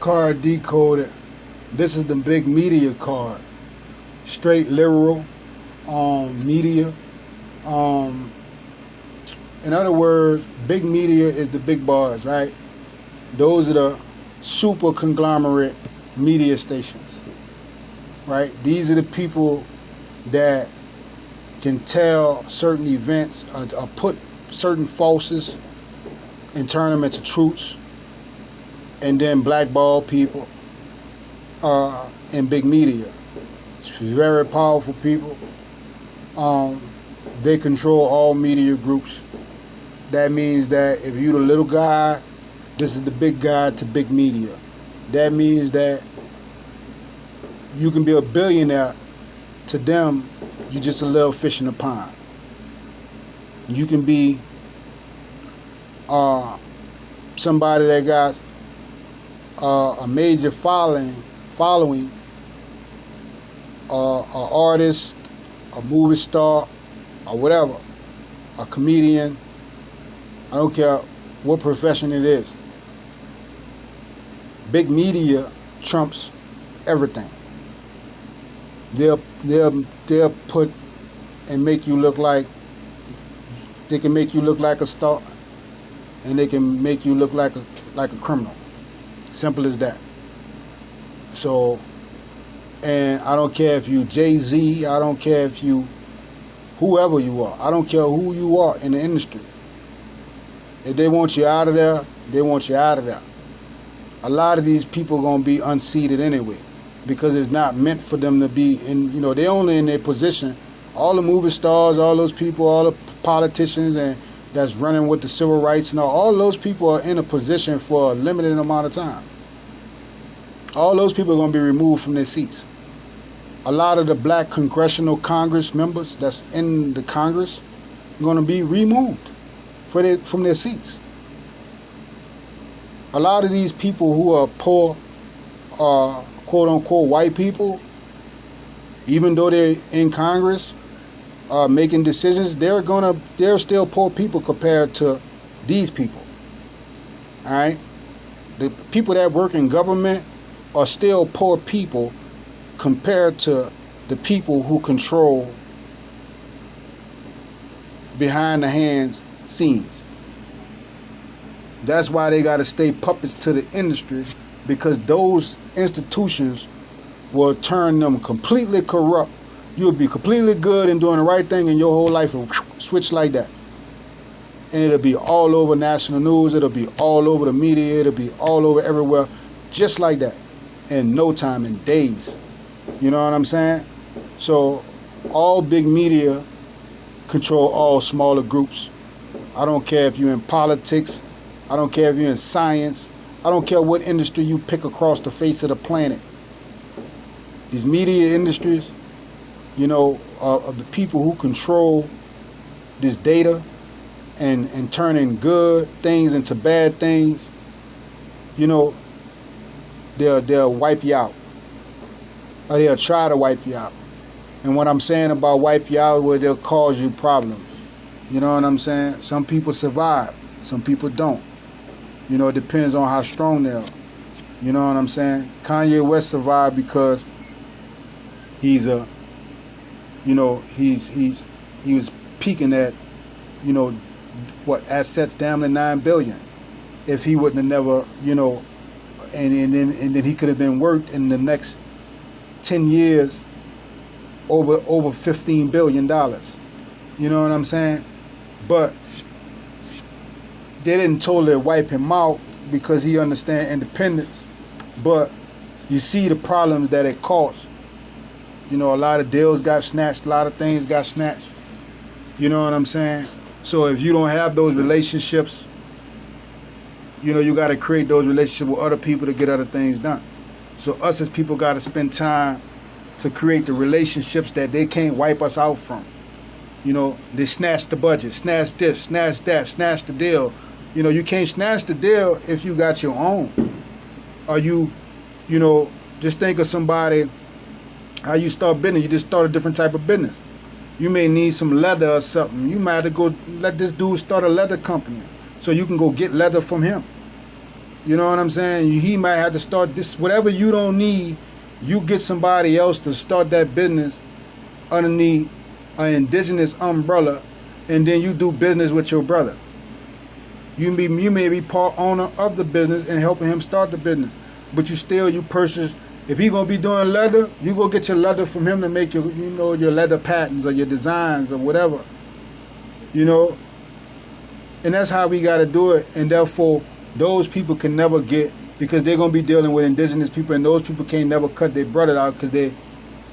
card decoded. This is the big media card. Straight literal media. Um, in other words, big media is the big bars, right? Those are the super conglomerate media stations, right? These are the people that can tell certain events or put certain falses and turn them into truths and then blackball people in big media. It's very powerful people. They control all media groups. That means that if you're the little guy, this is the big guy to big media. That means that you can be a billionaire. To them, you're just a little fish in the pond. You can be somebody that got a major following, an artist, a movie star, or whatever, a comedian. I don't care what profession it is. Big media trumps everything. They'll put and make you look like, they can make you look like a star, and they can make you look like a criminal. Simple as that. So, and I don't care if you Jay-Z, I don't care if you whoever you are, I don't care who you are in the industry. If they want you out of there, they want you out of there. A lot of these people are going to be unseated anyway, because it's not meant for them to be in, they're only in their position. All the movie stars, all those people, all the politicians and that's running with the civil rights and all those people are in a position for a limited amount of time. All those people are going to be removed from their seats. A lot of the black congressional Congress members that's in the Congress are going to be removed from their seats. A lot of these people who are poor, quote-unquote white people, even though they're in Congress making decisions, they're still poor people compared to these people. All right? The people that work in government are still poor people compared to the people who control behind the hands scenes. That's why they got to stay puppets to the industry, because those institutions will turn them completely corrupt. You'll be completely good and doing the right thing, and your whole life will switch like that. And it'll be all over national news. It'll be all over the media. It'll be all over everywhere, just like that, in no time, in days. You know what I'm saying? So all big media control all smaller groups. I don't care if you're in politics. I don't care if you're in science. I don't care what industry you pick across the face of the planet. These media industries, of the people who control this data and turning good things into bad things, they'll wipe you out. Or they'll try to wipe you out. And what I'm saying about wipe you out, where they'll cause you problems. You know what I'm saying? Some people survive. Some people don't. It depends on how strong they are. You know what I'm saying? Kanye West survived because he was peaking at, assets down to $9 billion. If he wouldn't have never, and then he could have been worth in the next 10 years over $15 billion. You know what I'm saying? But they didn't totally wipe him out because he understands independence. But you see the problems that it caused. A lot of deals got snatched, a lot of things got snatched. You know what I'm saying? So if you don't have those relationships, you got to create those relationships with other people to get other things done. So us as people got to spend time to create the relationships that they can't wipe us out from. They snatch the budget, snatch this, snatch that, snatch the deal. You can't snatch the deal if you got your own. Or just think of somebody, how you start business. You just start a different type of business. You may need some leather or something. You might have to go let this dude start a leather company so you can go get leather from him. You know what I'm saying? He might have to start this, whatever you don't need, you get somebody else to start that business underneath an indigenous umbrella, and then you do business with your brother. You may be part owner of the business and helping him start the business, but you purchase. If he gonna be doing leather, you go get your leather from him to make your your leather patterns or your designs or whatever, and that's how we got to do it. And therefore, those people can never get, because they're gonna be dealing with indigenous people, and those people can't never cut their brother out because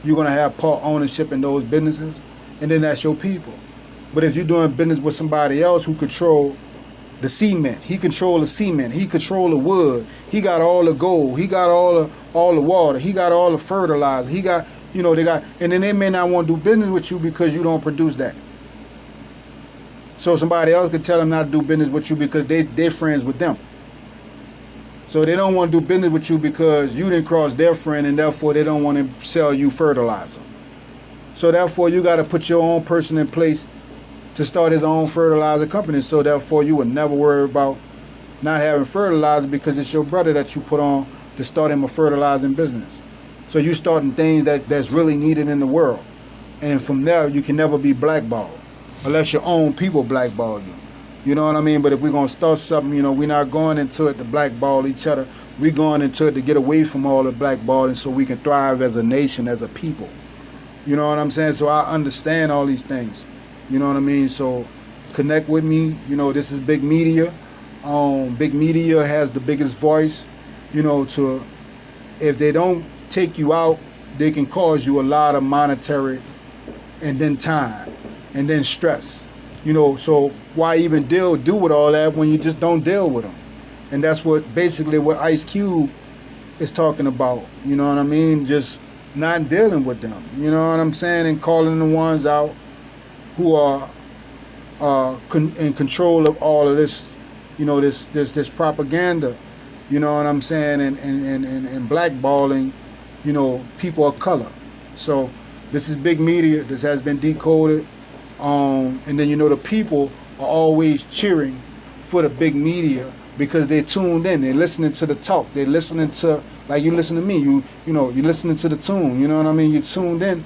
you're gonna have part ownership in those businesses, and then that's your people. But if you're doing business with somebody else who control the cement, he control the cement, he control the wood, he got all the gold, he got all the water, he got all the fertilizer, he got they got, and then they may not want to do business with you because you don't produce that. So somebody else could tell them not to do business with you because they're friends with them. So they don't want to do business with you because you didn't cross their friend, and therefore they don't want to sell you fertilizer. So therefore you got to put your own person in place to start his own fertilizer company. So therefore you would never worry about not having fertilizer, because it's your brother that you put on to start him a fertilizing business. So you starting things that's really needed in the world. And from there you can never be blackballed unless your own people blackball you. You know what I mean? But if we're going to start something, we're not going into it to blackball each other. We're going into it to get away from all the blackballing so we can thrive as a nation, as a people. You know what I'm saying? So I understand all these things. You know what I mean? So connect with me. This is Big Media. Big Media has the biggest voice. If they don't take you out, they can cause you a lot of monetary and then time and then stress. So why even do with all that when you just don't deal with them? And that's basically what Ice Cube is talking about. You know what I mean? Just not dealing with them. You know what I'm saying? And calling the ones out who are in control of all of this, this propaganda. You know what I'm saying? And blackballing, people of color. So this is Big Media. This has been Decoded. And then the people are always cheering for the Big Media because they're tuned in. They're listening to the talk. They're listening to, like you listen to me. You're listening to the tune. You know what I mean? You're tuned in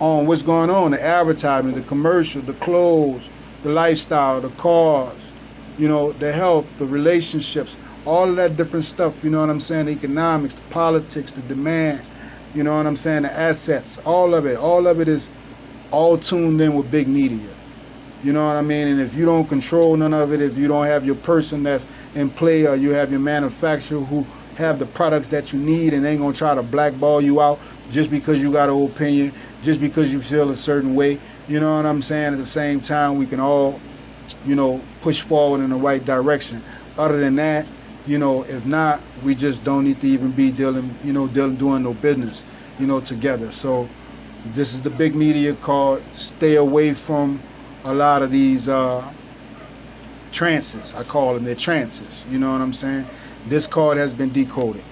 on what's going on, the advertising, the commercial, the clothes, the lifestyle, the cars, the health, the relationships, all of that different stuff. You know what I'm saying? The economics, the politics, the demand. You know what I'm saying? The assets, all of it is all tuned in with Big Media. You know what I mean? And if you don't control none of it, if you don't have your person that's in play, or you have your manufacturer who have the products that you need and ain't gonna try to blackball you out just because you got an opinion, just because you feel a certain way, you know what I'm saying? At the same time, we can all, push forward in the right direction. Other than that, if not, we just don't need to even be doing no business, together. So this is the Big Media card. Stay away from a lot of these trances. I call them, they're trances. You know what I'm saying? This card has been decoded.